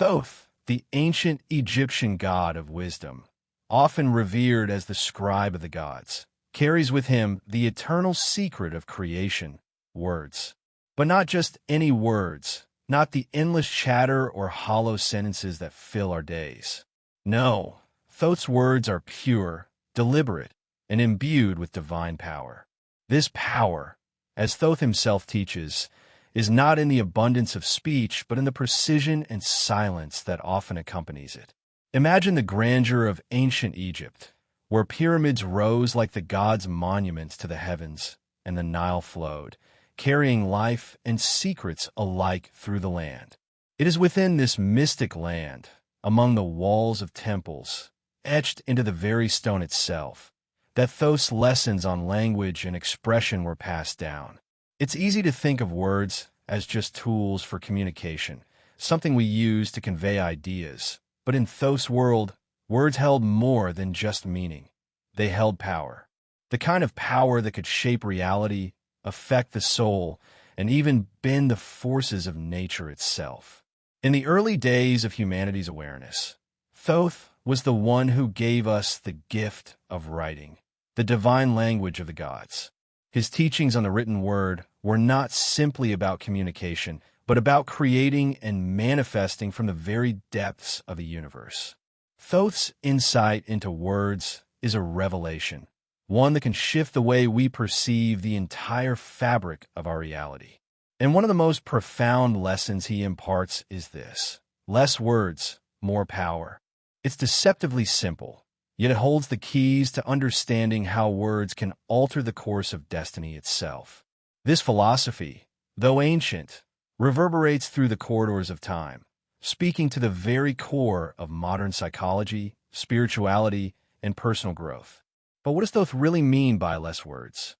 Thoth, the ancient Egyptian god of wisdom, often revered as the scribe of the gods, carries with him the eternal secret of creation, words. But not just any words, not the endless chatter or hollow sentences that fill our days. No, Thoth's words are pure, deliberate, and imbued with divine power. This power, as Thoth himself teaches, is not in the abundance of speech, but in the precision and silence that often accompanies it. Imagine the grandeur of ancient Egypt, where pyramids rose like the gods' monuments to the heavens, and the Nile flowed, carrying life and secrets alike through the land. It is within this mystic land, among the walls of temples, etched into the very stone itself, that Thoth's lessons on language and expression were passed down. It's easy to think of words as just tools for communication, something we use to convey ideas. But in Thoth's world, words held more than just meaning. They held power. The kind of power that could shape reality, affect the soul, and even bend the forces of nature itself. In the early days of humanity's awareness, Thoth was the one who gave us the gift of writing, the divine language of the gods. His teachings on the written word were not simply about communication, but about creating and manifesting from the very depths of the universe. Thoth's insight into words is a revelation, one that can shift the way we perceive the entire fabric of our reality. And one of the most profound lessons he imparts is this: less words, more power. It's deceptively simple, yet it holds the keys to understanding how words can alter the course of destiny itself. This philosophy, though ancient, reverberates through the corridors of time, speaking to the very core of modern psychology, spirituality, and personal growth. But what does Thoth really mean by less words?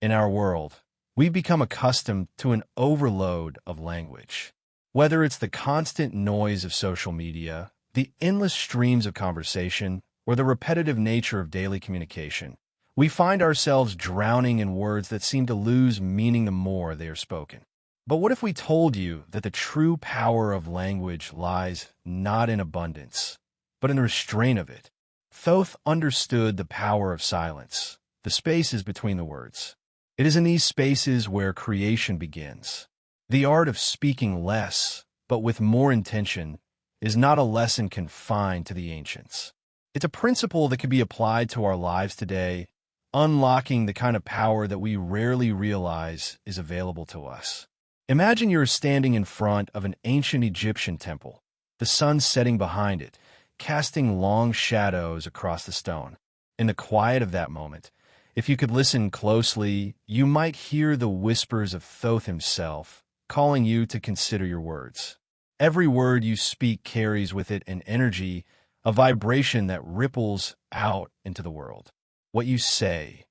In our world, we've become accustomed to an overload of language. Whether it's the constant noise of social media, the endless streams of conversation, or the repetitive nature of daily communication, we find ourselves drowning in words that seem to lose meaning the more they are spoken. But what if we told you that the true power of language lies not in abundance, but in the restraint of it? Thoth understood the power of silence, the spaces between the words. It is in these spaces where creation begins. The art of speaking less, but with more intention, is not a lesson confined to the ancients. It's a principle that can be applied to our lives today, unlocking the kind of power that we rarely realize is available to us. Imagine you're standing in front of an ancient Egyptian temple, the sun setting behind it, casting long shadows across the stone. In the quiet of that moment, if you could listen closely, you might hear the whispers of Thoth himself, calling you to consider your words. Every word you speak carries with it an energy, a vibration that ripples out into the world. What you say,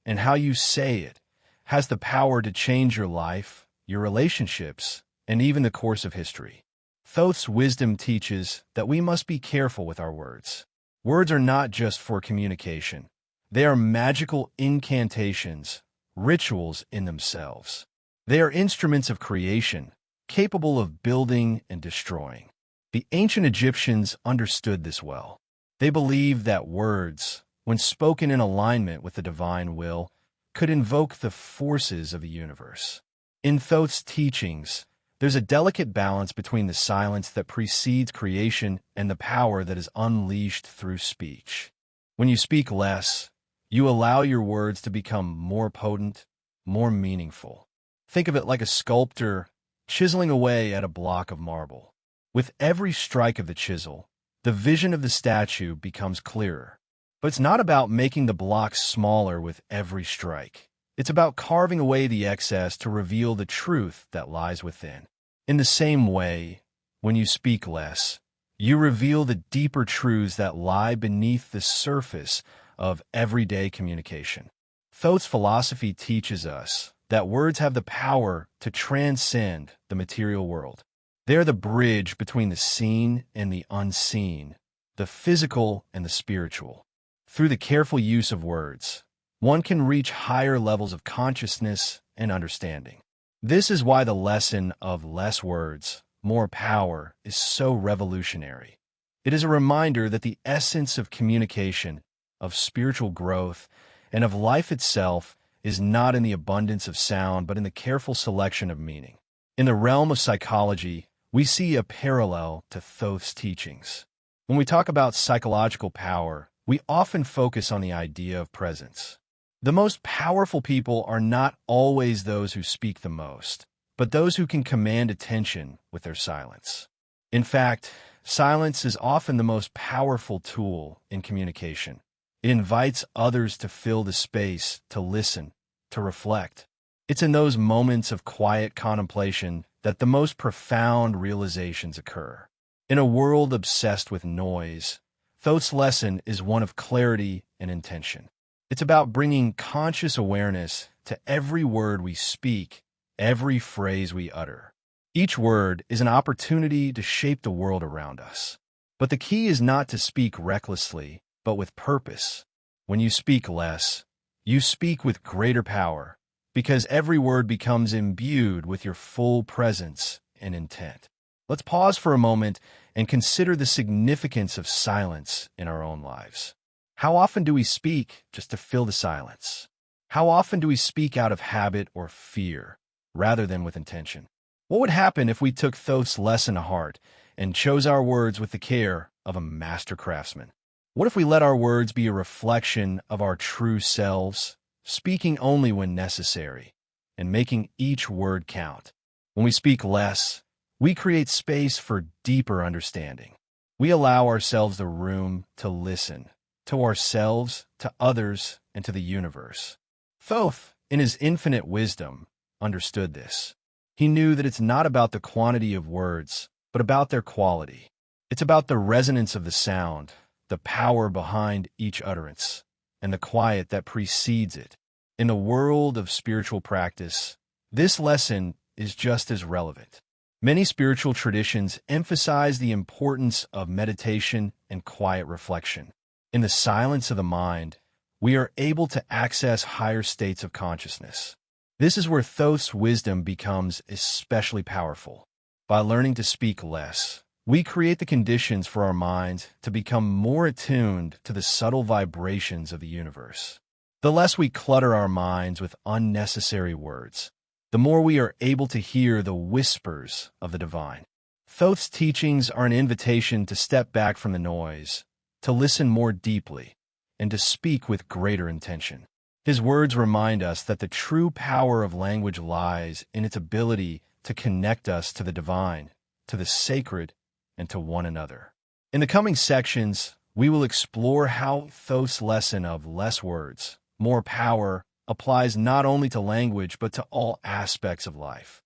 and how you say it, has the power to change your life, your relationships, and even the course of history. Thoth's wisdom teaches that we must be careful with our words. Words are not just for communication. They are magical incantations, rituals in themselves. They are instruments of creation, capable of building and destroying. The ancient Egyptians understood this well. They believed that words, when spoken in alignment with the divine will, could invoke the forces of the universe. In Thoth's teachings, there's a delicate balance between the silence that precedes creation and the power that is unleashed through speech. When you speak less, you allow your words to become more potent, more meaningful. Think of it like a sculptor chiseling away at a block of marble. With every strike of the chisel, the vision of the statue becomes clearer. But it's not about making the blocks smaller with every strike. It's about carving away the excess to reveal the truth that lies within. In the same way, when you speak less, you reveal the deeper truths that lie beneath the surface of everyday communication. Thoth's philosophy teaches us that words have the power to transcend the material world. They are the bridge between the seen and the unseen, the physical and the spiritual. Through the careful use of words, one can reach higher levels of consciousness and understanding. This is why the lesson of less words, more power is so revolutionary. It is a reminder that the essence of communication, of spiritual growth, and of life itself is not in the abundance of sound, but in the careful selection of meaning. In the realm of psychology, we see a parallel to Thoth's teachings. When we talk about psychological power, we often focus on the idea of presence. The most powerful people are not always those who speak the most, but those who can command attention with their silence. In fact, silence is often the most powerful tool in communication. It invites others to fill the space, to listen, to reflect. It's in those moments of quiet contemplation that the most profound realizations occur. In a world obsessed with noise, Thoth's lesson is one of clarity and intention. It's about bringing conscious awareness to every word we speak, every phrase we utter. Each word is an opportunity to shape the world around us. But the key is not to speak recklessly, but with purpose. When you speak less, you speak with greater power, because every word becomes imbued with your full presence and intent. Let's pause for a moment and consider the significance of silence in our own lives. How often do we speak just to fill the silence? How often do we speak out of habit or fear, rather than with intention? What would happen if we took Thoth's lesson to heart and chose our words with the care of a master craftsman? What if we let our words be a reflection of our true selves, speaking only when necessary, and making each word count? When we speak less, we create space for deeper understanding. We allow ourselves the room to listen, to ourselves, to others, and to the universe. Thoth, in his infinite wisdom, understood this. He knew that it's not about the quantity of words, but about their quality. It's about the resonance of the sound, the power behind each utterance, and the quiet that precedes it. In the world of spiritual practice, this lesson is just as relevant. Many spiritual traditions emphasize the importance of meditation and quiet reflection. In the silence of the mind, we are able to access higher states of consciousness. This is where Thoth's wisdom becomes especially powerful. By learning to speak less, we create the conditions for our minds to become more attuned to the subtle vibrations of the universe. The less we clutter our minds with unnecessary words, the more we are able to hear the whispers of the divine. Thoth's teachings are an invitation to step back from the noise, to listen more deeply, and to speak with greater intention. His words remind us that the true power of language lies in its ability to connect us to the divine, to the sacred, and to one another. In the coming sections, we will explore how Thoth's lesson of less words, more power applies not only to language but to all aspects of life.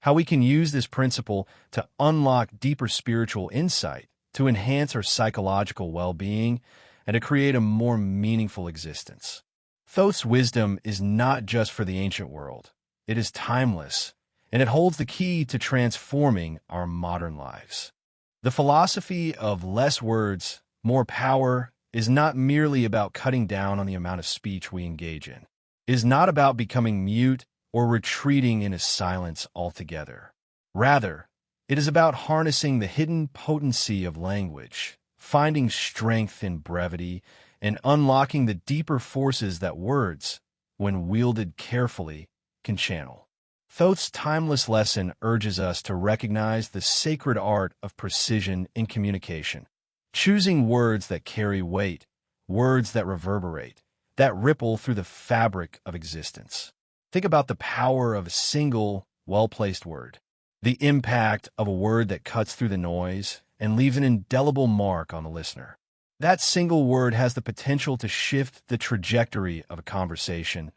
How we can use this principle to unlock deeper spiritual insight, to enhance our psychological well-being, and to create a more meaningful existence. Thoth's wisdom is not just for the ancient world. It is timeless, and it holds the key to transforming our modern lives. The philosophy of less words, more power is not merely about cutting down on the amount of speech we engage in. It is not about becoming mute or retreating into silence altogether. Rather, it is about harnessing the hidden potency of language, finding strength in brevity, and unlocking the deeper forces that words, when wielded carefully, can channel. Thoth's timeless lesson urges us to recognize the sacred art of precision in communication, choosing words that carry weight, words that reverberate, that ripple through the fabric of existence. Think about the power of a single, well-placed word, the impact of a word that cuts through the noise and leaves an indelible mark on the listener. That single word has the potential to shift the trajectory of a conversation,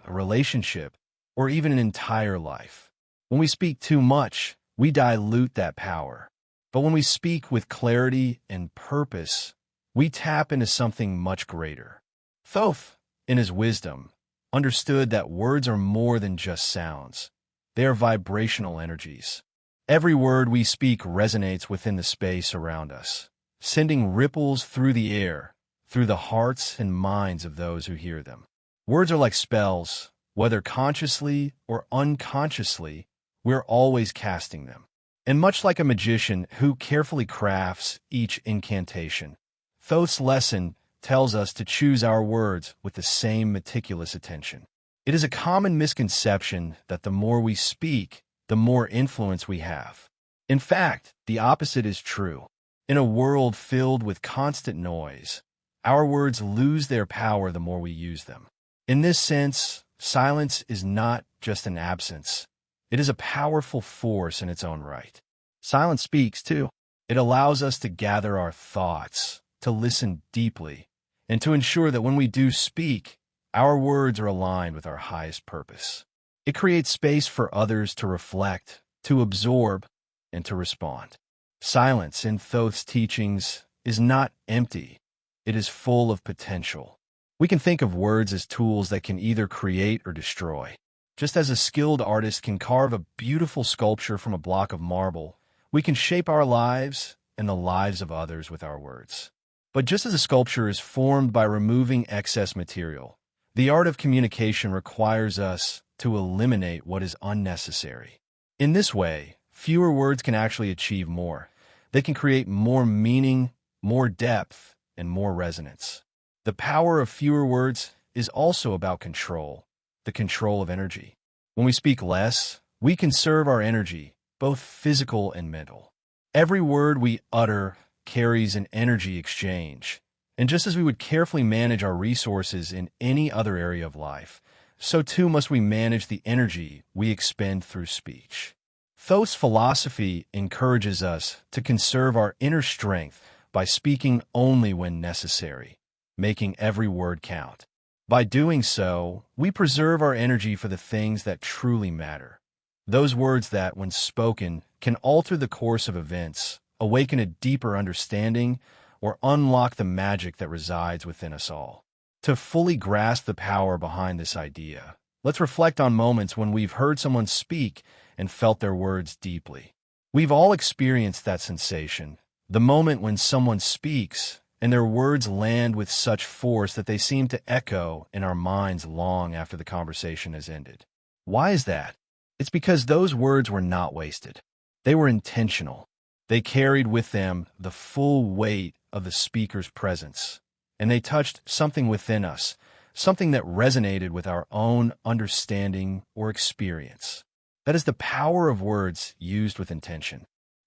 a relationship, or even an entire life. When we speak too much, we dilute that power. But when we speak with clarity and purpose, we tap into something much greater. Thoth, in his wisdom, understood that words are more than just sounds. They are vibrational energies. Every word we speak resonates within the space around us, sending ripples through the air, through the hearts and minds of those who hear them. Words are like spells. Whether consciously or unconsciously, we're always casting them. And much like a magician who carefully crafts each incantation, Thoth's lesson tells us to choose our words with the same meticulous attention. It is a common misconception that the more we speak, the more influence we have. In fact, the opposite is true. In a world filled with constant noise, our words lose their power the more we use them. In this sense, silence is not just an absence. It is a powerful force in its own right. Silence speaks, too. It allows us to gather our thoughts, to listen deeply, and to ensure that when we do speak, our words are aligned with our highest purpose. It creates space for others to reflect, to absorb, and to respond. Silence in Thoth's teachings is not empty. It is full of potential. We can think of words as tools that can either create or destroy. Just as a skilled artist can carve a beautiful sculpture from a block of marble, we can shape our lives and the lives of others with our words. But just as a sculpture is formed by removing excess material, the art of communication requires us to eliminate what is unnecessary. In this way, fewer words can actually achieve more. They can create more meaning, more depth, and more resonance. The power of fewer words is also about control, the control of energy. When we speak less, we conserve our energy, both physical and mental. Every word we utter carries an energy exchange. And just as we would carefully manage our resources in any other area of life, so too must we manage the energy we expend through speech. Thoth's philosophy encourages us to conserve our inner strength by speaking only when necessary, making every word count. By doing so, we preserve our energy for the things that truly matter. Those words that, when spoken, can alter the course of events, awaken a deeper understanding, or unlock the magic that resides within us all. To fully grasp the power behind this idea, let's reflect on moments when we've heard someone speak and felt their words deeply. We've all experienced that sensation, the moment when someone speaks and their words land with such force that they seem to echo in our minds long after the conversation has ended. Why is that? It's because those words were not wasted. They were intentional. They carried with them the full weight of the speaker's presence, and they touched something within us, something that resonated with our own understanding or experience. That is the power of words used with intention.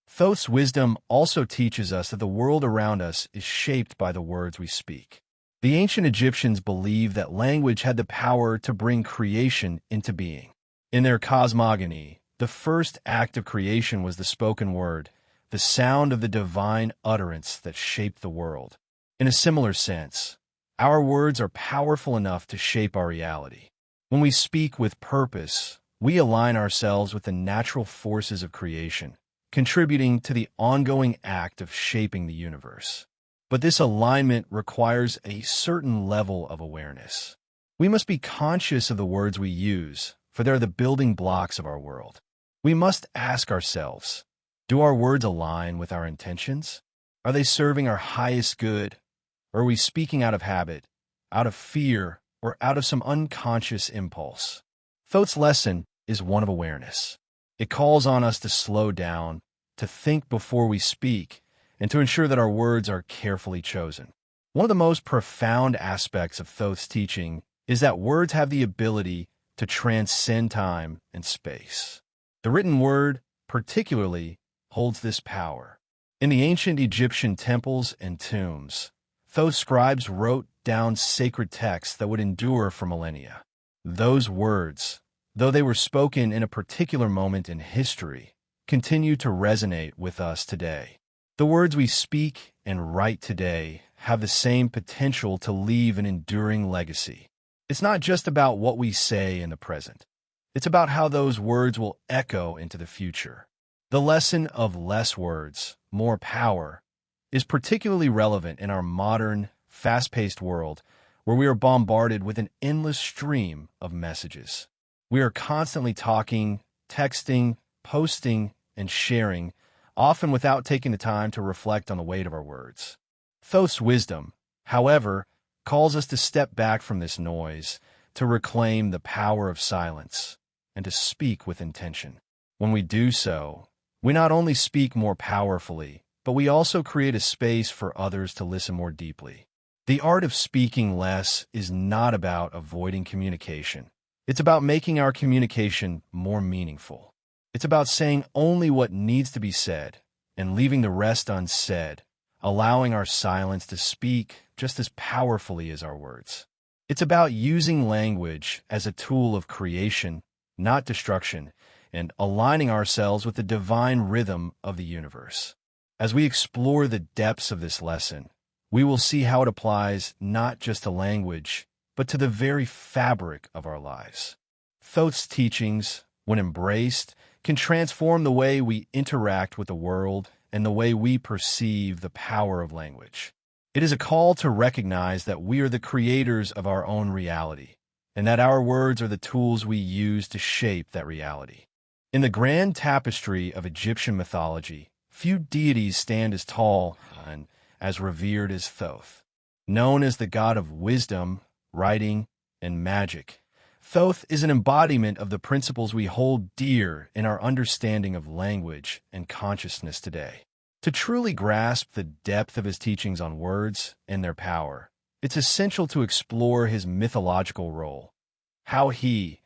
Thoth's wisdom also teaches us that the world around us is shaped by the words we speak. The ancient Egyptians believed that language had the power to bring creation into being. In their cosmogony, the first act of creation was the spoken word, the sound of the divine utterance that shaped the world. In a similar sense, our words are powerful enough to shape our reality. When we speak with purpose, we align ourselves with the natural forces of creation, contributing to the ongoing act of shaping the universe. But this alignment requires a certain level of awareness. We must be conscious of the words we use, for they're the building blocks of our world. We must ask ourselves, do our words align with our intentions? Are they serving our highest good? Or are we speaking out of habit, out of fear, or out of some unconscious impulse? Thoth's lesson is one of awareness. It calls on us to slow down, to think before we speak, and to ensure that our words are carefully chosen. One of the most profound aspects of Thoth's teaching is that words have the ability to transcend time and space. The written word, particularly, holds this power. In the ancient Egyptian temples and tombs, Thoth's scribes wrote down sacred texts that would endure for millennia. Those words, though they were spoken in a particular moment in history, continue to resonate with us today. The words we speak and write today have the same potential to leave an enduring legacy. It's not just about what we say in the present. It's about how those words will echo into the future. The lesson of less words, more power, is particularly relevant in our modern, fast-paced world where we are bombarded with an endless stream of messages. We are constantly talking, texting, posting, and sharing, often without taking the time to reflect on the weight of our words. Thoth's wisdom, however, calls us to step back from this noise, to reclaim the power of silence, and to speak with intention. When we do so, We not only speak more powerfully, but we also create a space for others to listen more deeply. The art of speaking less is not about avoiding communication. It's about making our communication more meaningful. It's about saying only what needs to be said and leaving the rest unsaid, allowing our silence to speak just as powerfully as our words. It's about using language as a tool of creation, not destruction, and aligning ourselves with the divine rhythm of the universe. As we explore the depths of this lesson, we will see how it applies not just to language, but to the very fabric of our lives. Thoth's teachings, when embraced, can transform the way we interact with the world and the way we perceive the power of language. It is a call to recognize that we are the creators of our own reality, and that our words are the tools we use to shape that reality. In the grand tapestry of Egyptian mythology, few deities stand as tall and as revered as Thoth. Known as the god of wisdom, writing, and magic, Thoth is an embodiment of the principles we hold dear in our understanding of language and consciousness today. To truly grasp the depth of his teachings on words and their power, it's essential to explore his mythological role. How he,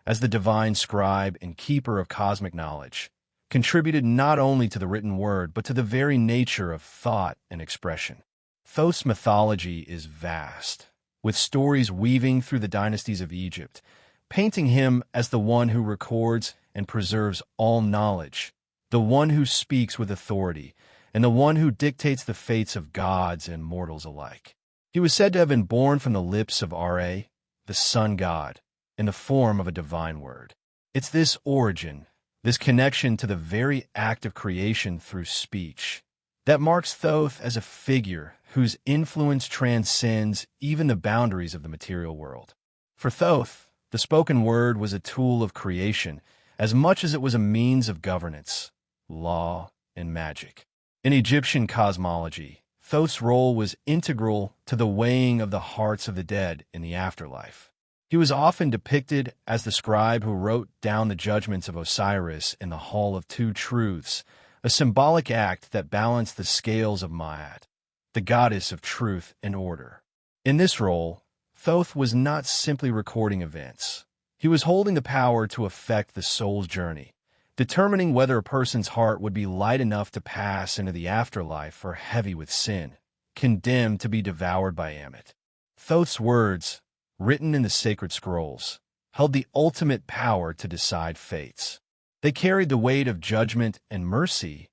as the divine scribe and keeper of cosmic knowledge, contributed not only to the written word but to the very nature of thought and expression. Thoth's mythology is vast, with stories weaving through the dynasties of Egypt, painting him as the one who records and preserves all knowledge, the one who speaks with authority, and the one who dictates the fates of gods and mortals alike. He was said to have been born from the lips of Ra, the sun god, in the form of a divine word. It's this origin, this connection to the very act of creation through speech, that marks Thoth as a figure whose influence transcends even the boundaries of the material world. For Thoth, the spoken word was a tool of creation as much as it was a means of governance, law, and magic. In Egyptian cosmology, Thoth's role was integral to the weighing of the hearts of the dead in the afterlife. He was often depicted as the scribe who wrote down the judgments of Osiris in the Hall of Two Truths, a symbolic act that balanced the scales of Ma'at, the goddess of truth and order. In this role, Thoth was not simply recording events. He was holding the power to affect the soul's journey, determining whether a person's heart would be light enough to pass into the afterlife or heavy with sin, condemned to be devoured by Ammit. Thoth's words, written in the sacred scrolls, held the ultimate power to decide fates. They carried the weight of judgment and mercy,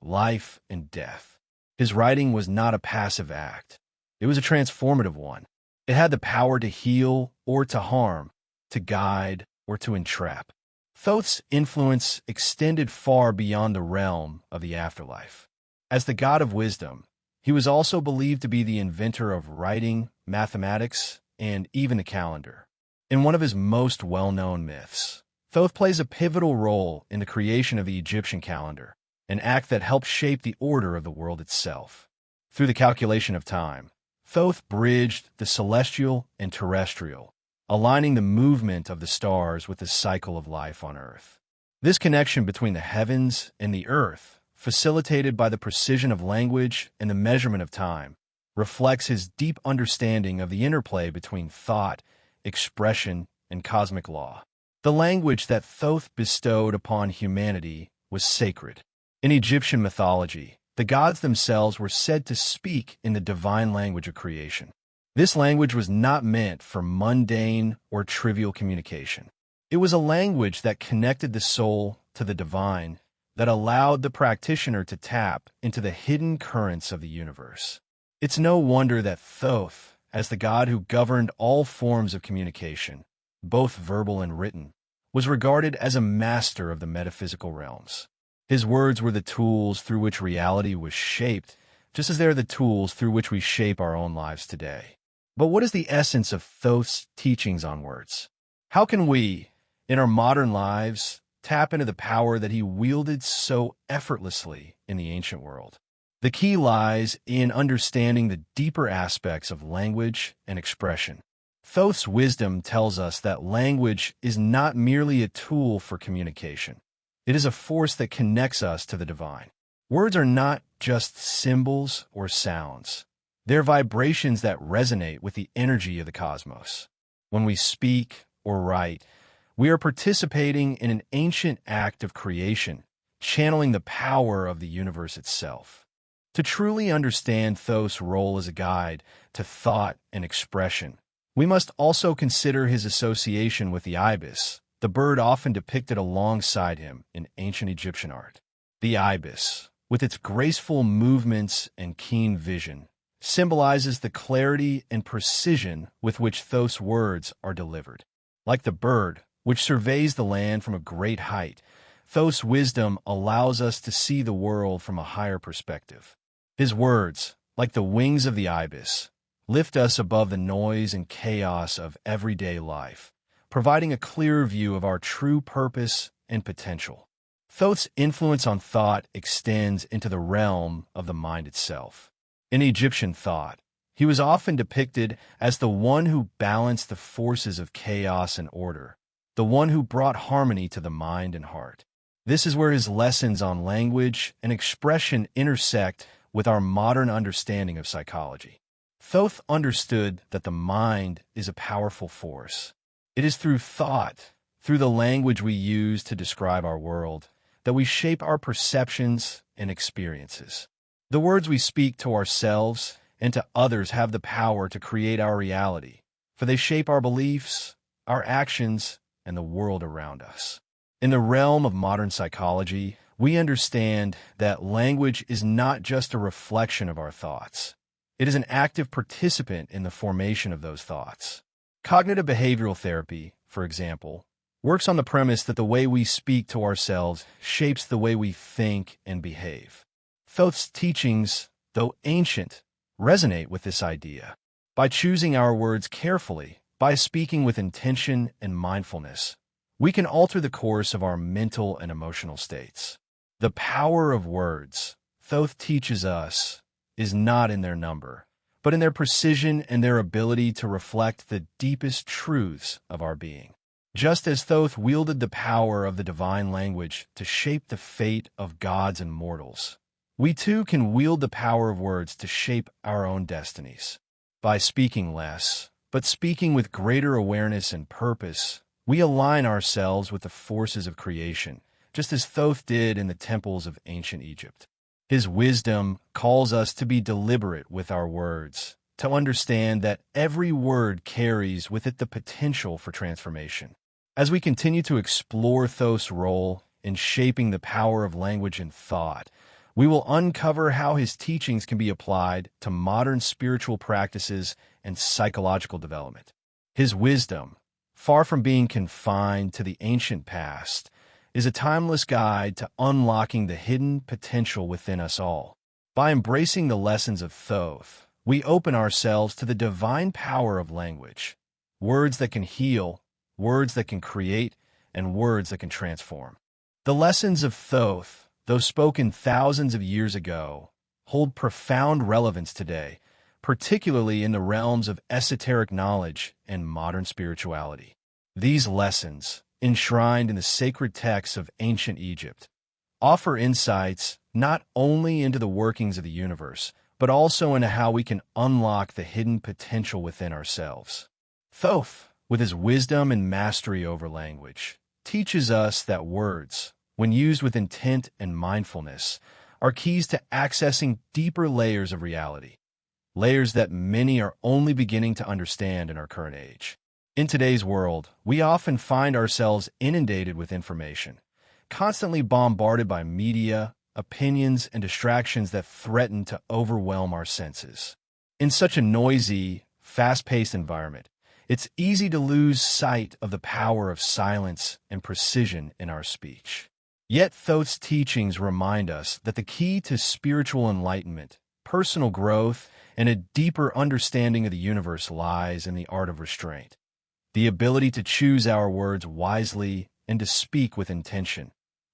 life and death. His writing was not a passive act. It was a transformative one. It had the power to heal or to harm, to guide or to entrap. Thoth's influence extended far beyond the realm of the afterlife. As the god of wisdom, he was also believed to be the inventor of writing, mathematics, and even the calendar. In one of his most well-known myths, Thoth plays a pivotal role in the creation of the Egyptian calendar, an act that helped shape the order of the world itself. Through the calculation of time, Thoth bridged the celestial and terrestrial, aligning the movement of the stars with the cycle of life on Earth. This connection between the heavens and the earth, facilitated by the precision of language and the measurement of time, reflects his deep understanding of the interplay between thought, expression, and cosmic law. The language that Thoth bestowed upon humanity was sacred. In Egyptian mythology, the gods themselves were said to speak in the divine language of creation. This language was not meant for mundane or trivial communication. It was a language that connected the soul to the divine, that allowed the practitioner to tap into the hidden currents of the universe. It's no wonder that Thoth, as the god who governed all forms of communication, both verbal and written, was regarded as a master of the metaphysical realms. His words were the tools through which reality was shaped, just as they are the tools through which we shape our own lives today. But what is the essence of Thoth's teachings on words? How can we, in our modern lives, tap into the power that he wielded so effortlessly in the ancient world? The key lies in understanding the deeper aspects of language and expression. Thoth's wisdom tells us that language is not merely a tool for communication. It is a force that connects us to the divine. Words are not just symbols or sounds. They're vibrations that resonate with the energy of the cosmos. When we speak or write, we are participating in an ancient act of creation, channeling the power of the universe itself. To truly understand Thoth's role as a guide to thought and expression, we must also consider his association with the ibis, the bird often depicted alongside him in ancient Egyptian art. The ibis, with its graceful movements and keen vision, symbolizes the clarity and precision with which Thoth's words are delivered. Like the bird, which surveys the land from a great height, Thoth's wisdom allows us to see the world from a higher perspective. His words, like the wings of the ibis, lift us above the noise and chaos of everyday life, providing a clearer view of our true purpose and potential. Thoth's influence on thought extends into the realm of the mind itself. In Egyptian thought, he was often depicted as the one who balanced the forces of chaos and order, the one who brought harmony to the mind and heart. This is where his lessons on language and expression intersect with our modern understanding of psychology. Thoth understood that the mind is a powerful force. It is through thought, through the language we use to describe our world, that we shape our perceptions and experiences. The words we speak to ourselves and to others have the power to create our reality, for they shape our beliefs, our actions, and the world around us. In the realm of modern psychology, we understand that language is not just a reflection of our thoughts. It is an active participant in the formation of those thoughts. Cognitive behavioral therapy, for example, works on the premise that the way we speak to ourselves shapes the way we think and behave. Thoth's teachings, though ancient, resonate with this idea. By choosing our words carefully, by speaking with intention and mindfulness, we can alter the course of our mental and emotional states. The power of words, Thoth teaches us, is not in their number, but in their precision and their ability to reflect the deepest truths of our being. Just as Thoth wielded the power of the divine language to shape the fate of gods and mortals, we too can wield the power of words to shape our own destinies. By speaking less, but speaking with greater awareness and purpose, we align ourselves with the forces of creation, just as Thoth did in the temples of ancient Egypt. His wisdom calls us to be deliberate with our words, to understand that every word carries with it the potential for transformation. As we continue to explore Thoth's role in shaping the power of language and thought, we will uncover how his teachings can be applied to modern spiritual practices and psychological development. His wisdom, far from being confined to the ancient past, is a timeless guide to unlocking the hidden potential within us all. By embracing the lessons of Thoth, we open ourselves to the divine power of language, words that can heal, words that can create, and words that can transform. The lessons of Thoth, though spoken thousands of years ago, hold profound relevance today, particularly in the realms of esoteric knowledge and modern spirituality. These lessons, enshrined in the sacred texts of ancient Egypt, offer insights not only into the workings of the universe, but also into how we can unlock the hidden potential within ourselves. Thoth, with his wisdom and mastery over language, teaches us that words, when used with intent and mindfulness, are keys to accessing deeper layers of reality, layers that many are only beginning to understand in our current age. In today's world, we often find ourselves inundated with information, constantly bombarded by media, opinions, and distractions that threaten to overwhelm our senses. In such a noisy, fast-paced environment, it's easy to lose sight of the power of silence and precision in our speech. Yet Thoth's teachings remind us that the key to spiritual enlightenment, personal growth, and a deeper understanding of the universe lies in the art of restraint. The ability to choose our words wisely and to speak with intention,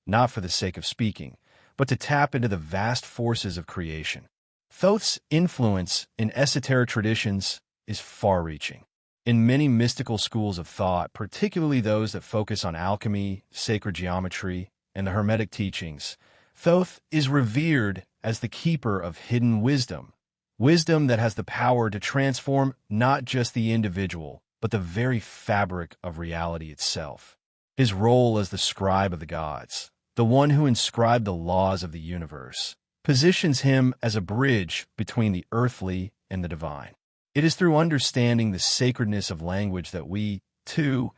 not for the sake of speaking, but to tap into the vast forces of creation. Thoth's influence in esoteric traditions is far-reaching. In many mystical schools of thought, particularly those that focus on alchemy, sacred geometry, and the Hermetic teachings, Thoth is revered as the keeper of hidden wisdom, wisdom that has the power to transform not just the individual, but the very fabric of reality itself. His role as the scribe of the gods, the one who inscribed the laws of the universe, positions him as a bridge between the earthly and the divine. It is through understanding the sacredness of language that we, too,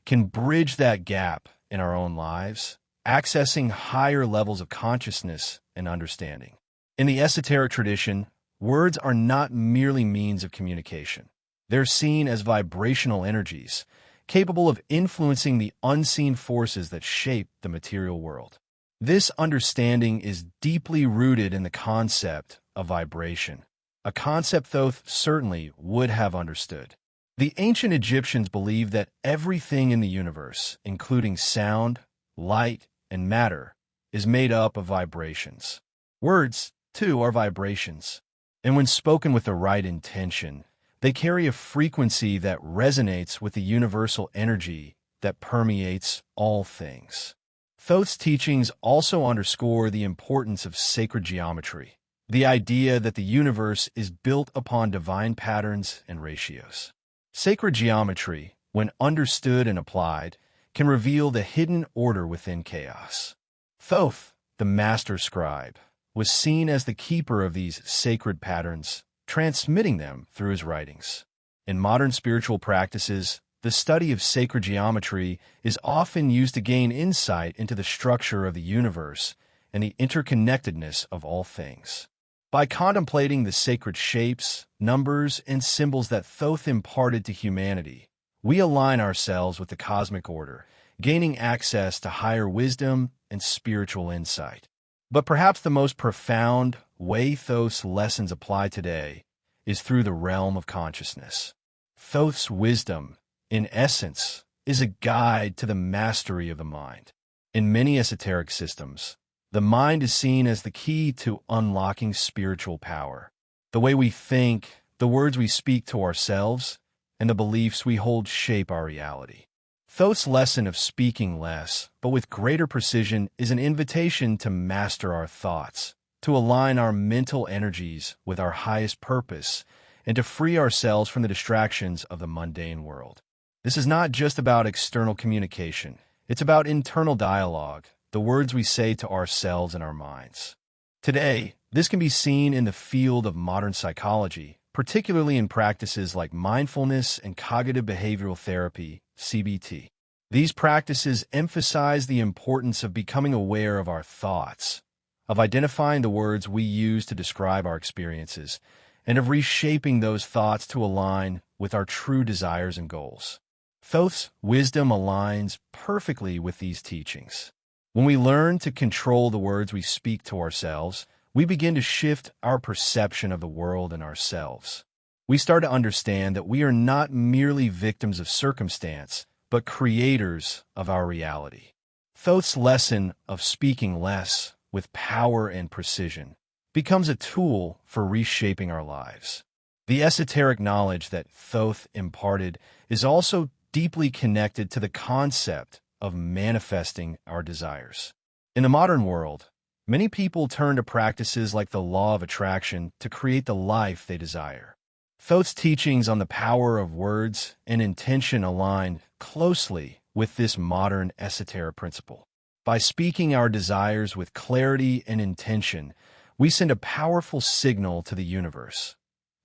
can bridge that gap in our own lives, accessing higher levels of consciousness and understanding. In the esoteric tradition, words are not merely means of communication. They're seen as vibrational energies, capable of influencing the unseen forces that shape the material world. This understanding is deeply rooted in the concept of vibration, a concept Thoth certainly would have understood. The ancient Egyptians believed that everything in the universe, including sound, light, and matter, is made up of vibrations. Words, too, are vibrations, and when spoken with the right intention, they carry a frequency that resonates with the universal energy that permeates all things. Thoth's teachings also underscore the importance of sacred geometry, the idea that the universe is built upon divine patterns and ratios. Sacred geometry, when understood and applied, can reveal the hidden order within chaos. Thoth, the master scribe, was seen as the keeper of these sacred patterns, transmitting them through his writings. In modern spiritual practices, the study of sacred geometry is often used to gain insight into the structure of the universe and the interconnectedness of all things. By contemplating the sacred shapes, numbers, and symbols that Thoth imparted to humanity, we align ourselves with the cosmic order, gaining access to higher wisdom and spiritual insight. But perhaps the most profound way Thoth's lessons apply today is through the realm of consciousness. Thoth's wisdom, in essence, is a guide to the mastery of the mind. In many esoteric systems, the mind is seen as the key to unlocking spiritual power. The way we think, the words we speak to ourselves, and the beliefs we hold shape our reality. Thoth's lesson of speaking less, but with greater precision, is an invitation to master our thoughts, to align our mental energies with our highest purpose, and to free ourselves from the distractions of the mundane world. This is not just about external communication. It's about internal dialogue, the words we say to ourselves and our minds. Today, this can be seen in the field of modern psychology, particularly in practices like mindfulness and cognitive behavioral therapy, CBT. These practices emphasize the importance of becoming aware of our thoughts, of identifying the words we use to describe our experiences, and of reshaping those thoughts to align with our true desires and goals. Thoth's wisdom aligns perfectly with these teachings. When we learn to control the words we speak to ourselves, we begin to shift our perception of the world and ourselves. We start to understand that we are not merely victims of circumstance, but creators of our reality. Thoth's lesson of speaking less with power and precision becomes a tool for reshaping our lives. The esoteric knowledge that Thoth imparted is also deeply connected to the concept of manifesting our desires. In the modern world, many people turn to practices like the law of attraction to create the life they desire. Thoth's teachings on the power of words and intention align closely with this modern esoteric principle. By speaking our desires with clarity and intention, we send a powerful signal to the universe,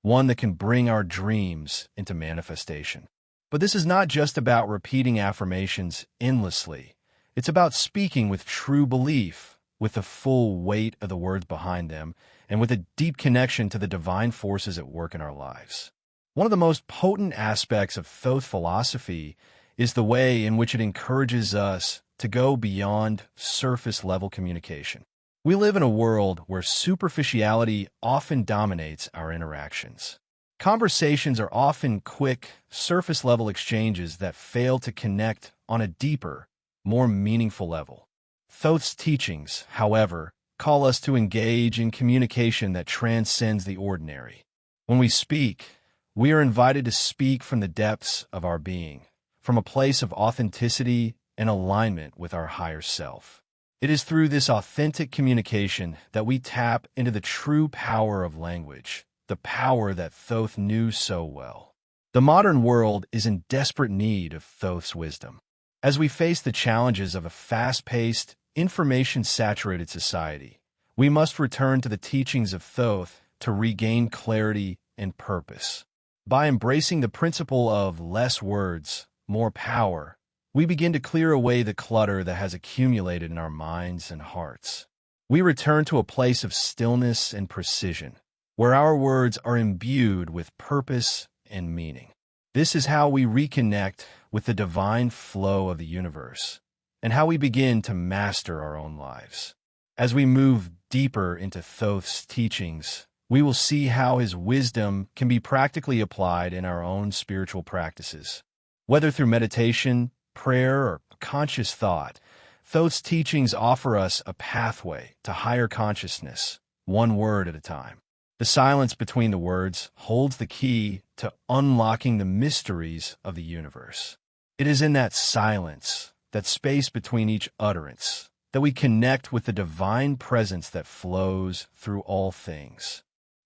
one that can bring our dreams into manifestation. But this is not just about repeating affirmations endlessly. It's about speaking with true belief, with the full weight of the words behind them, and with a deep connection to the divine forces at work in our lives. One of the most potent aspects of Thoth philosophy is the way in which it encourages us to go beyond surface-level communication. We live in a world where superficiality often dominates our interactions. Conversations are often quick, surface-level exchanges that fail to connect on a deeper, more meaningful level. Thoth's teachings, however, call us to engage in communication that transcends the ordinary. When we speak, we are invited to speak from the depths of our being, from a place of authenticity and alignment with our higher self. It is through this authentic communication that we tap into the true power of language, the power that Thoth knew so well. The modern world is in desperate need of Thoth's wisdom. As we face the challenges of a fast-paced, information-saturated society, we must return to the teachings of Thoth to regain clarity and purpose. By embracing the principle of less words, more power, we begin to clear away the clutter that has accumulated in our minds and hearts. We return to a place of stillness and precision, where our words are imbued with purpose and meaning. This is how we reconnect with the divine flow of the universe, and how we begin to master our own lives. As we move deeper into Thoth's teachings, we will see how his wisdom can be practically applied in our own spiritual practices. Whether through meditation, prayer, or conscious thought, Thoth's teachings offer us a pathway to higher consciousness, one word at a time. The silence between the words holds the key to unlocking the mysteries of the universe. It is in that silence, that space between each utterance, that we connect with the divine presence that flows through all things.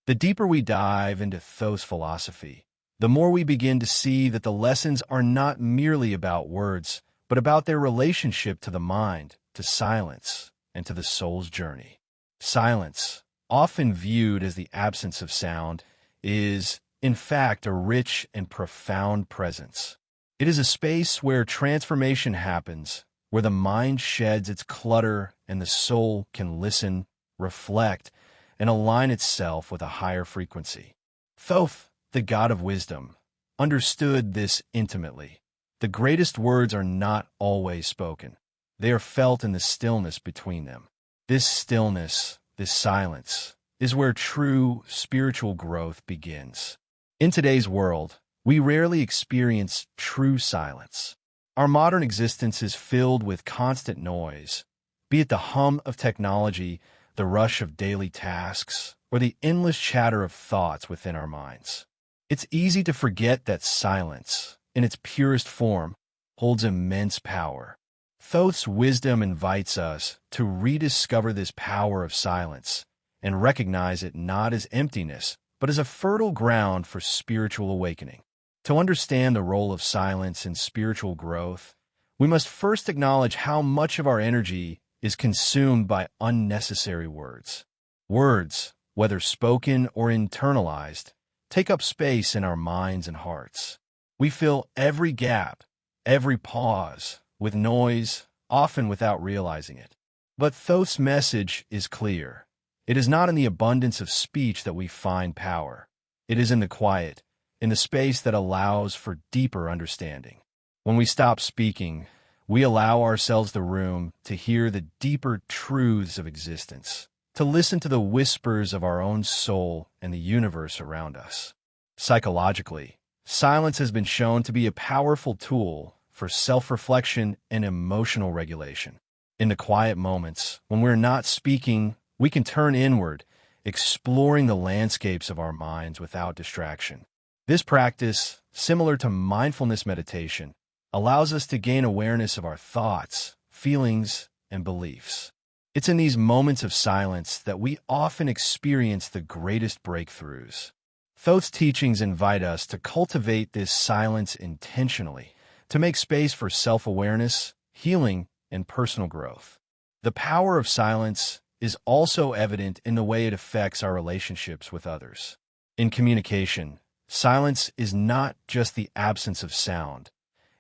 The deeper we dive into Thoth's philosophy, the more we begin to see that the lessons are not merely about words, but about their relationship to the mind, to silence, and to the soul's journey. Silence, often viewed as the absence of sound, is, in fact, a rich and profound presence. It is a space where transformation happens, where the mind sheds its clutter and the soul can listen, reflect, and align itself with a higher frequency. Thoth, the god of wisdom, understood this intimately. The greatest words are not always spoken. They are felt in the stillness between them. This stillness, this silence, is where true spiritual growth begins. In today's world, we rarely experience true silence. Our modern existence is filled with constant noise, be it the hum of technology, the rush of daily tasks, or the endless chatter of thoughts within our minds. It's easy to forget that silence, in its purest form, holds immense power. Thoth's wisdom invites us to rediscover this power of silence and recognize it not as emptiness, but as a fertile ground for spiritual awakening. To understand the role of silence in spiritual growth, we must first acknowledge how much of our energy is consumed by unnecessary words. Words, whether spoken or internalized, take up space in our minds and hearts. We fill every gap, every pause, with noise, often without realizing it. But Thoth's message is clear. It is not in the abundance of speech that we find power. It is in the quiet, in the space that allows for deeper understanding. When we stop speaking, we allow ourselves the room to hear the deeper truths of existence, to listen to the whispers of our own soul and the universe around us. Psychologically, silence has been shown to be a powerful tool for self-reflection and emotional regulation. In the quiet moments, when we're not speaking, we can turn inward, exploring the landscapes of our minds without distraction. This practice, similar to mindfulness meditation, allows us to gain awareness of our thoughts, feelings, and beliefs. It's in these moments of silence that we often experience the greatest breakthroughs. Thoth's teachings invite us to cultivate this silence intentionally, to make space for self-awareness, healing, and personal growth. The power of silence is also evident in the way it affects our relationships with others. In communication, silence is not just the absence of sound.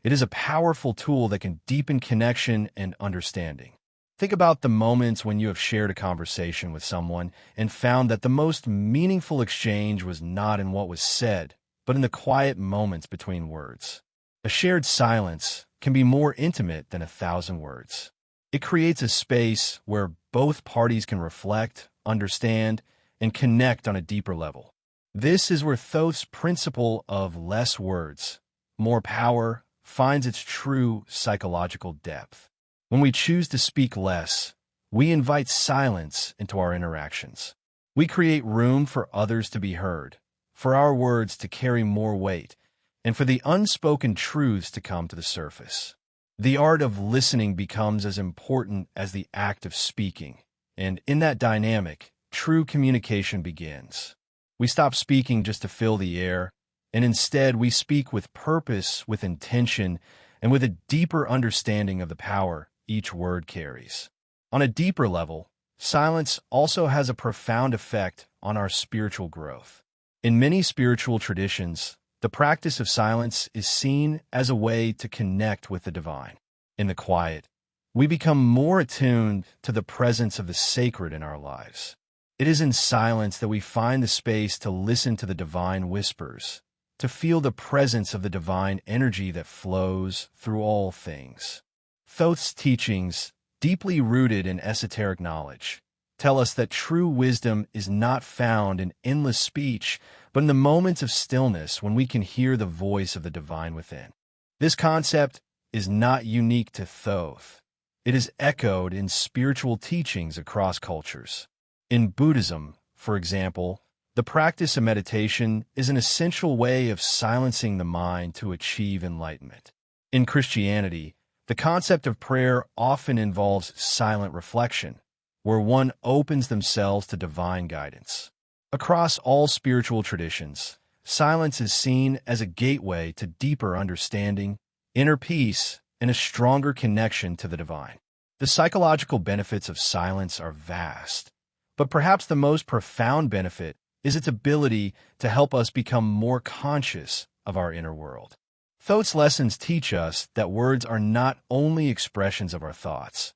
It is a powerful tool that can deepen connection and understanding. Think about the moments when you have shared a conversation with someone and found that the most meaningful exchange was not in what was said, but in the quiet moments between words. A shared silence can be more intimate than 1,000 words. It creates a space where both parties can reflect, understand, and connect on a deeper level. This is where Thoth's principle of less words, more power, finds its true psychological depth. When we choose to speak less, we invite silence into our interactions. We create room for others to be heard, for our words to carry more weight, and for the unspoken truths to come to the surface. The art of listening becomes as important as the act of speaking, and in that dynamic, true communication begins. We stop speaking just to fill the air, and instead we speak with purpose, with intention, and with a deeper understanding of the power each word carries. On a deeper level, silence also has a profound effect on our spiritual growth. In many spiritual traditions, the practice of silence is seen as a way to connect with the divine. In the quiet, we become more attuned to the presence of the sacred in our lives. It is in silence that we find the space to listen to the divine whispers, to feel the presence of the divine energy that flows through all things. Thoth's teachings, deeply rooted in esoteric knowledge, tell us that true wisdom is not found in endless speech, but in the moments of stillness when we can hear the voice of the divine within. This concept is not unique to Thoth. It is echoed in spiritual teachings across cultures. In Buddhism, for example, the practice of meditation is an essential way of silencing the mind to achieve enlightenment. In Christianity, the concept of prayer often involves silent reflection, where one opens themselves to divine guidance. Across all spiritual traditions, silence is seen as a gateway to deeper understanding, inner peace, and a stronger connection to the divine. The psychological benefits of silence are vast, but perhaps the most profound benefit is its ability to help us become more conscious of our inner world. Thoth's lessons teach us that words are not only expressions of our thoughts.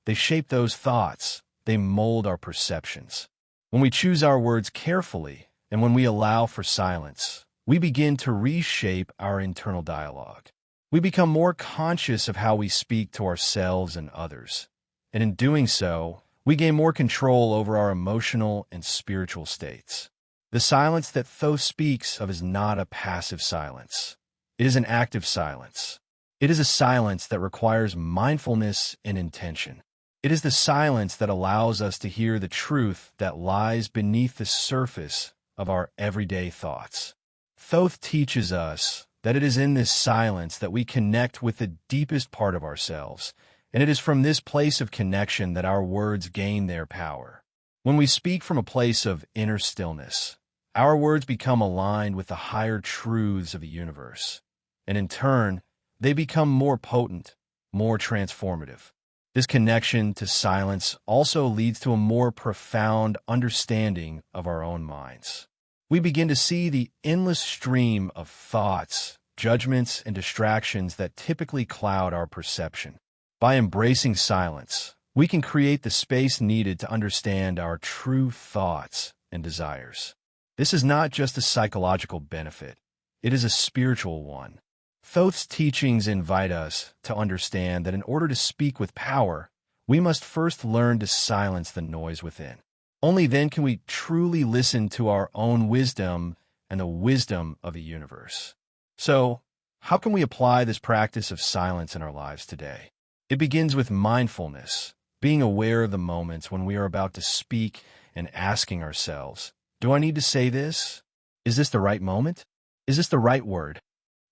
They shape those thoughts, they mold our perceptions. When we choose our words carefully, and when we allow for silence, we begin to reshape our internal dialogue. We become more conscious of how we speak to ourselves and others, and in doing so, we gain more control over our emotional and spiritual states. The silence that Thoth speaks of is not a passive silence. It is an active silence. It is a silence that requires mindfulness and intention. It is the silence that allows us to hear the truth that lies beneath the surface of our everyday thoughts. Thoth teaches us that it is in this silence that we connect with the deepest part of ourselves, and it is from this place of connection that our words gain their power. When we speak from a place of inner stillness, our words become aligned with the higher truths of the universe, and in turn, they become more potent, more transformative. This connection to silence also leads to a more profound understanding of our own minds. We begin to see the endless stream of thoughts, judgments, and distractions that typically cloud our perception. By embracing silence, we can create the space needed to understand our true thoughts and desires. This is not just a psychological benefit, it is a spiritual one. Thoth's teachings invite us to understand that in order to speak with power, we must first learn to silence the noise within. Only then can we truly listen to our own wisdom and the wisdom of the universe. So, how can we apply this practice of silence in our lives today? It begins with mindfulness, being aware of the moments when we are about to speak and asking ourselves, do I need to say this? Is this the right moment? Is this the right word?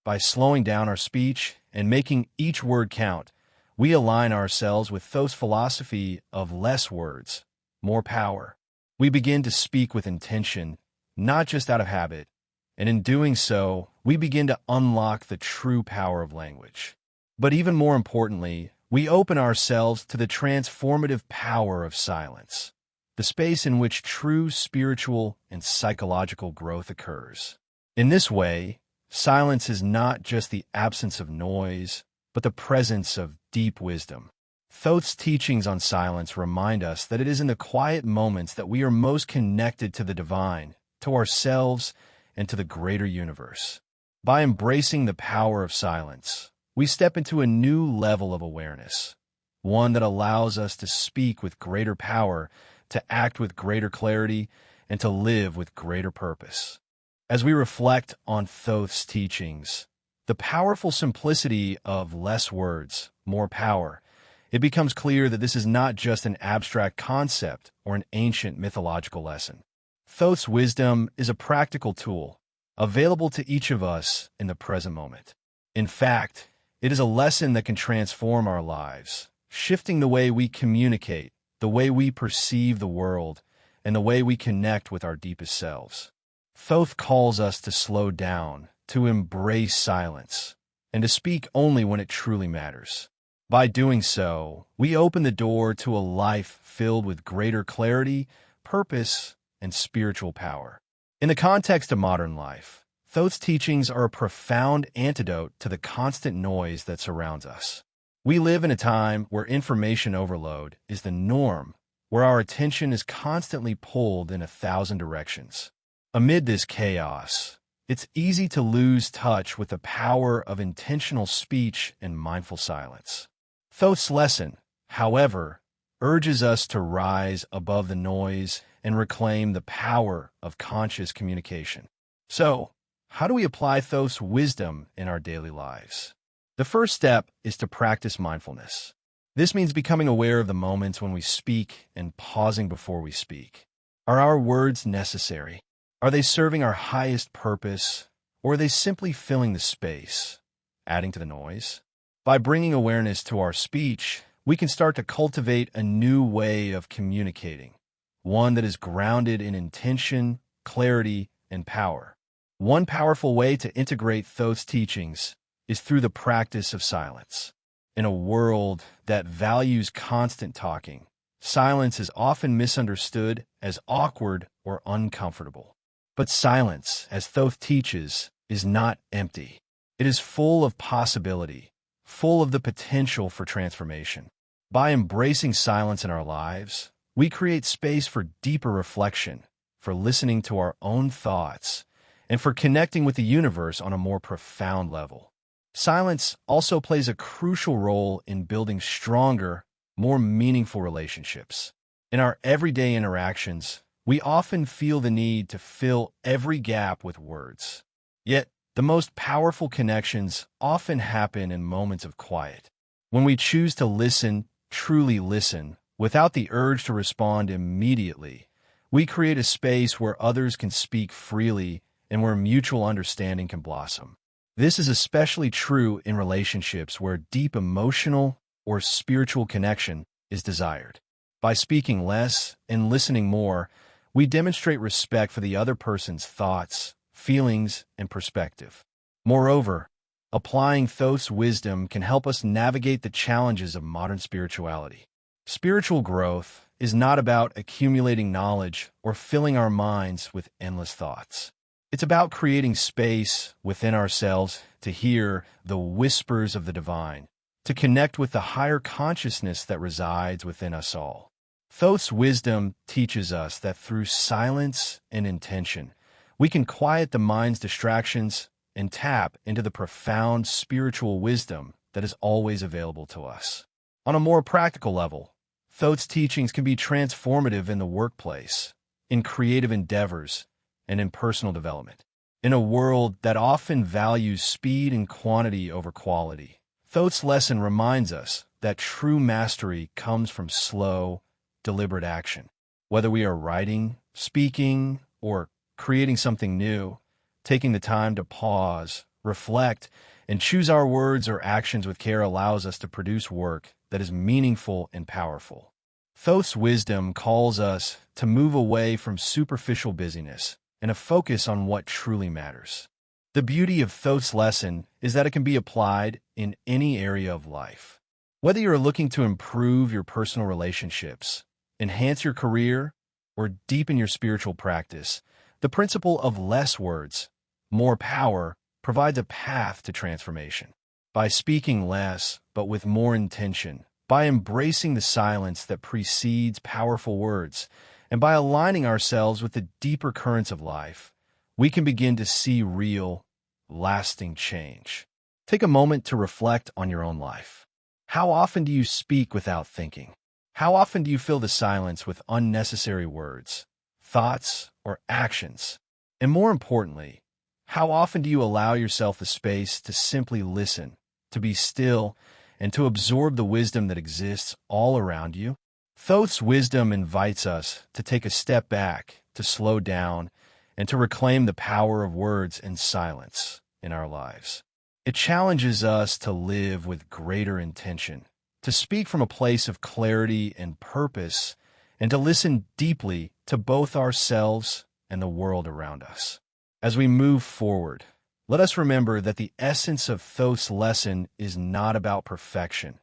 By slowing down our speech and making each word count, we align ourselves with Thoth's philosophy of less words, more power. We begin to speak with intention, not just out of habit, and in doing so, we begin to unlock the true power of language. But even more importantly, we open ourselves to the transformative power of silence, the space in which true spiritual and psychological growth occurs. In this way, silence is not just the absence of noise, but the presence of deep wisdom. Thoth's teachings on silence remind us that it is in the quiet moments that we are most connected to the divine, to ourselves, and to the greater universe. By embracing the power of silence, we step into a new level of awareness, one that allows us to speak with greater power, to act with greater clarity, and to live with greater purpose. As we reflect on Thoth's teachings, the powerful simplicity of less words, more power, it becomes clear that this is not just an abstract concept or an ancient mythological lesson. Thoth's wisdom is a practical tool, available to each of us in the present moment. In fact, It is a lesson that can transform our lives, shifting the way we communicate, the way we perceive the world, and the way we connect with our deepest selves. Thoth calls us to slow down, to embrace silence, and to speak only when it truly matters. By doing so, we open the door to a life filled with greater clarity, purpose, and spiritual power. In the context of modern life, Thoth's teachings are a profound antidote to the constant noise that surrounds us. We live in a time where information overload is the norm, where our attention is constantly pulled in 1,000 directions. Amid this chaos, it's easy to lose touch with the power of intentional speech and mindful silence. Thoth's lesson, however, urges us to rise above the noise and reclaim the power of conscious communication. So, how do we apply Thoth's wisdom in our daily lives? The first step is to practice mindfulness. This means becoming aware of the moments when we speak and pausing before we speak. Are our words necessary? Are they serving our highest purpose, or are they simply filling the space, adding to the noise? By bringing awareness to our speech, we can start to cultivate a new way of communicating, one that is grounded in intention, clarity, and power. One powerful way to integrate Thoth's teachings is through the practice of silence. In a world that values constant talking, silence is often misunderstood as awkward or uncomfortable. But silence, as Thoth teaches, is not empty. It is full of possibility, full of the potential for transformation. By embracing silence in our lives, we create space for deeper reflection, for listening to our own thoughts, and for connecting with the universe on a more profound level. Silence also plays a crucial role in building stronger, more meaningful relationships. In our everyday interactions, we often feel the need to fill every gap with words. Yet, the most powerful connections often happen in moments of quiet. When we choose to listen, truly listen, without the urge to respond immediately, we create a space where others can speak freely and where mutual understanding can blossom. This is especially true in relationships where deep emotional or spiritual connection is desired. By speaking less and listening more, we demonstrate respect for the other person's thoughts, feelings, and perspective. Moreover, applying Thoth's wisdom can help us navigate the challenges of modern spirituality. Spiritual growth is not about accumulating knowledge or filling our minds with endless thoughts. It's about creating space within ourselves to hear the whispers of the divine, to connect with the higher consciousness that resides within us all. Thoth's wisdom teaches us that through silence and intention, we can quiet the mind's distractions and tap into the profound spiritual wisdom that is always available to us. On a more practical level, Thoth's teachings can be transformative in the workplace, in creative endeavors, and in personal development. In a world that often values speed and quantity over quality, Thoth's lesson reminds us that true mastery comes from slow, deliberate action. Whether we are writing, speaking, or creating something new, taking the time to pause, reflect, and choose our words or actions with care allows us to produce work that is meaningful and powerful. Thoth's wisdom calls us to move away from superficial busyness and to focus on what truly matters. The beauty of Thoth's lesson is that it can be applied in any area of life. Whether you're looking to improve your personal relationships, enhance your career, or deepen your spiritual practice, the principle of less words, more power provides a path to transformation. By speaking less, but with more intention, by embracing the silence that precedes powerful words, and by aligning ourselves with the deeper currents of life, we can begin to see real, lasting change. Take a moment to reflect on your own life. How often do you speak without thinking? How often do you fill the silence with unnecessary words, thoughts, or actions? And more importantly, how often do you allow yourself the space to simply listen, to be still, and to absorb the wisdom that exists all around you? Thoth's wisdom invites us to take a step back, to slow down, and to reclaim the power of words and silence in our lives. It challenges us to live with greater intention, to speak from a place of clarity and purpose, and to listen deeply to both ourselves and the world around us. As we move forward, let us remember that the essence of Thoth's lesson is not about perfection.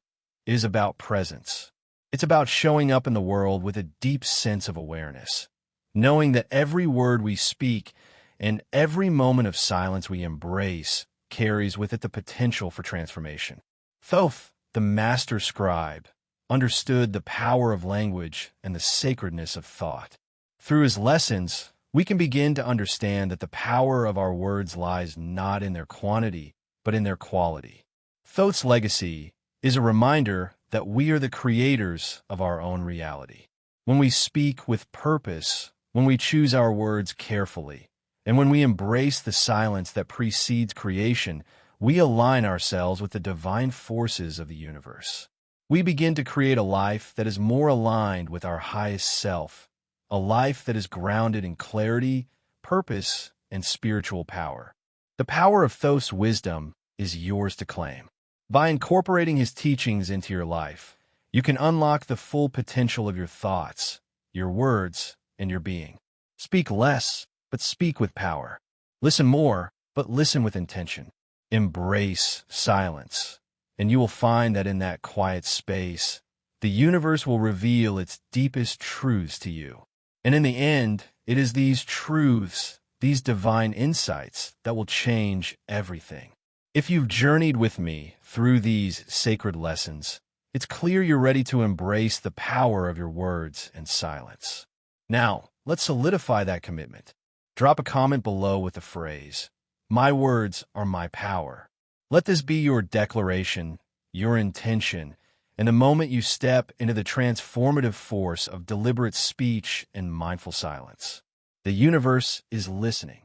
It is about presence. It's about showing up in the world with a deep sense of awareness, knowing that every word we speak and every moment of silence we embrace carries with it the potential for transformation. Thoth, the master scribe, understood the power of language and the sacredness of thought. Through his lessons, we can begin to understand that the power of our words lies not in their quantity, but in their quality. Thoth's legacy is a reminder that we are the creators of our own reality. When we speak with purpose, when we choose our words carefully, and when we embrace the silence that precedes creation, we align ourselves with the divine forces of the universe. We begin to create a life that is more aligned with our highest self, a life that is grounded in clarity, purpose, and spiritual power. The power of Thoth's wisdom is yours to claim. By incorporating his teachings into your life, you can unlock the full potential of your thoughts, your words, and your being. Speak less, but speak with power. Listen more, but listen with intention. Embrace silence, and you will find that in that quiet space, the universe will reveal its deepest truths to you. And in the end, it is these truths, these divine insights, that will change everything. If you've journeyed with me through these sacred lessons, it's clear you're ready to embrace the power of your words and silence. Now, let's solidify that commitment. Drop a comment below with the phrase, "My words are my power." Let this be your declaration, your intention, and the moment you step into the transformative force of deliberate speech and mindful silence. The universe is listening,